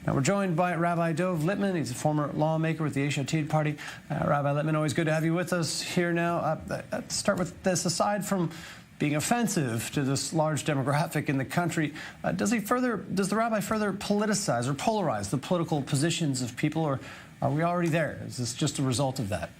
Now we're joined by Rabbi Dov Lipman. He's a former lawmaker with the Yesh Atid party. Rabbi Lipman, always good to have you with us here now. Let's start with this. Aside from being offensive to this large demographic in the country, does the rabbi further politicize or polarize the political positions of people, or are we already there? Is this just a result of that?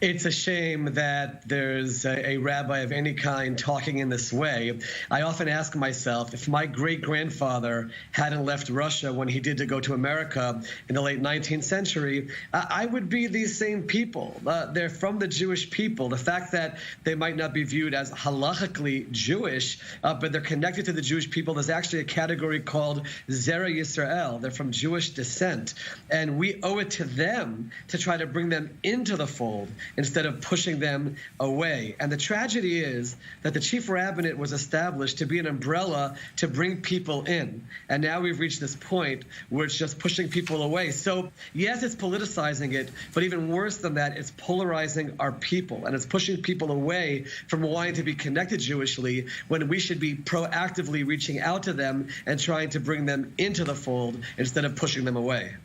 It's a shame that there's a rabbi of any kind talking in this way. I often ask myself, if my great-grandfather hadn't left Russia when he did to go to America in the late 19th century, I would be these same people. They're from the Jewish people. The fact that they might not be viewed as halachically Jewish, but they're connected to the Jewish people, there's actually a category called Zera Yisrael. They're from Jewish descent. And we owe it to them to try to bring them into the fold instead of pushing them away. And the tragedy is that the chief rabbinate was established to be an umbrella to bring people in. And now we've reached this point where it's just pushing people away. So yes, it's politicizing it, but even worse than that, it's polarizing our people. And it's pushing people away from wanting to be connected Jewishly when we should be proactively reaching out to them and trying to bring them into the fold instead of pushing them away.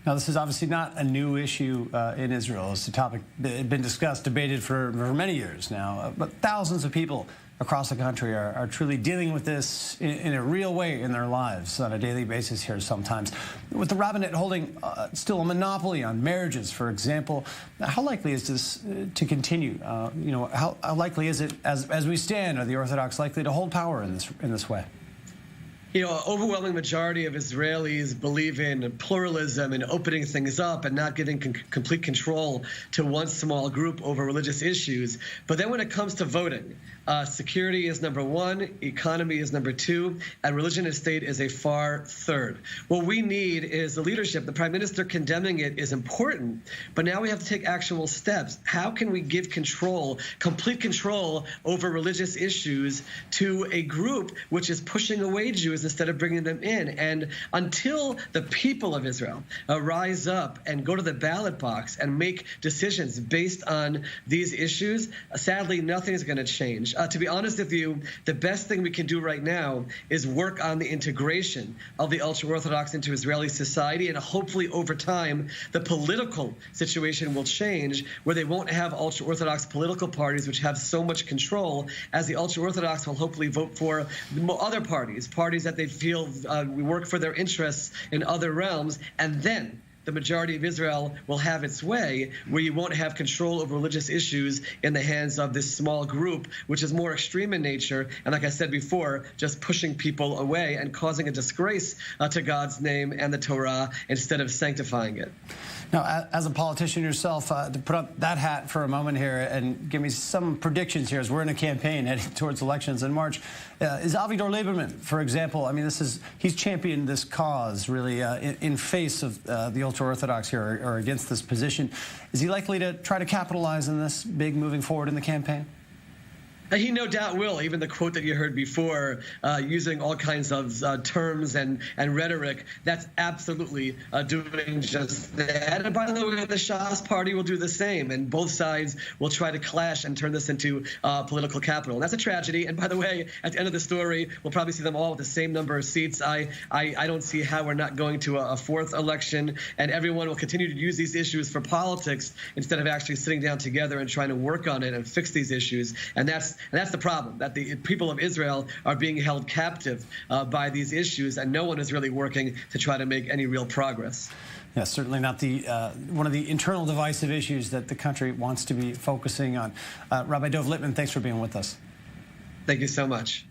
Now, this is obviously not a new issue in Israel. It's a topic that had been discussed, debated for many years now. But thousands of people across the country are truly dealing with this in a real way in their lives on a daily basis here sometimes. With the rabbinate holding still a monopoly on marriages, for example, how likely is this to continue? How likely is it, as we stand, are the Orthodox likely to hold power in this way? An overwhelming majority of Israelis believe in pluralism and opening things up and not giving complete control to one small group over religious issues. But then when it comes to voting, security is number one, economy is number two, and religion and state is a far third. What we need is the leadership. The prime minister condemning it is important, but now we have to take actual steps. How can we give control, complete control over religious issues to a group which is pushing away Jews instead of bringing them in? And until the people of Israel rise up and go to the ballot box and make decisions based on these issues, sadly, nothing is going to change. To be honest with you, the best thing we can do right now is work on the integration of the ultra-Orthodox into Israeli society, and hopefully over time, the political situation will change where they won't have ultra-Orthodox political parties which have so much control, as the ultra-Orthodox will hopefully vote for other parties that they feel work for their interests in other realms, and then the majority of Israel will have its way, where you won't have control over religious issues in the hands of this small group, which is more extreme in nature, and like I said before, just pushing people away and causing a disgrace to God's name and the Torah instead of sanctifying it. Now, as a politician yourself, to put up that hat for a moment here and give me some predictions here as we're in a campaign heading towards elections in March, is Rabbi Dov Lipman, for example, I mean, he's championed this cause really in face of the ultra-Orthodox here, or against this position. Is he likely to try to capitalize on this big moving forward in the campaign? He no doubt will. Even the quote that you heard before, using all kinds of terms and rhetoric, that's absolutely doing just that. And by the way, the Shas party will do the same, and both sides will try to clash and turn this into political capital. And that's a tragedy. And by the way, at the end of the story, we'll probably see them all with the same number of seats. I don't see how we're not going to a fourth election, and everyone will continue to use these issues for politics instead of actually sitting down together and trying to work on it and fix these issues. And that's the problem, that the people of Israel are being held captive by these issues, and no one is really working to try to make any real progress. Yeah, certainly not one of the internal divisive issues that the country wants to be focusing on. Rabbi Dov Lipman, thanks for being with us. Thank you so much.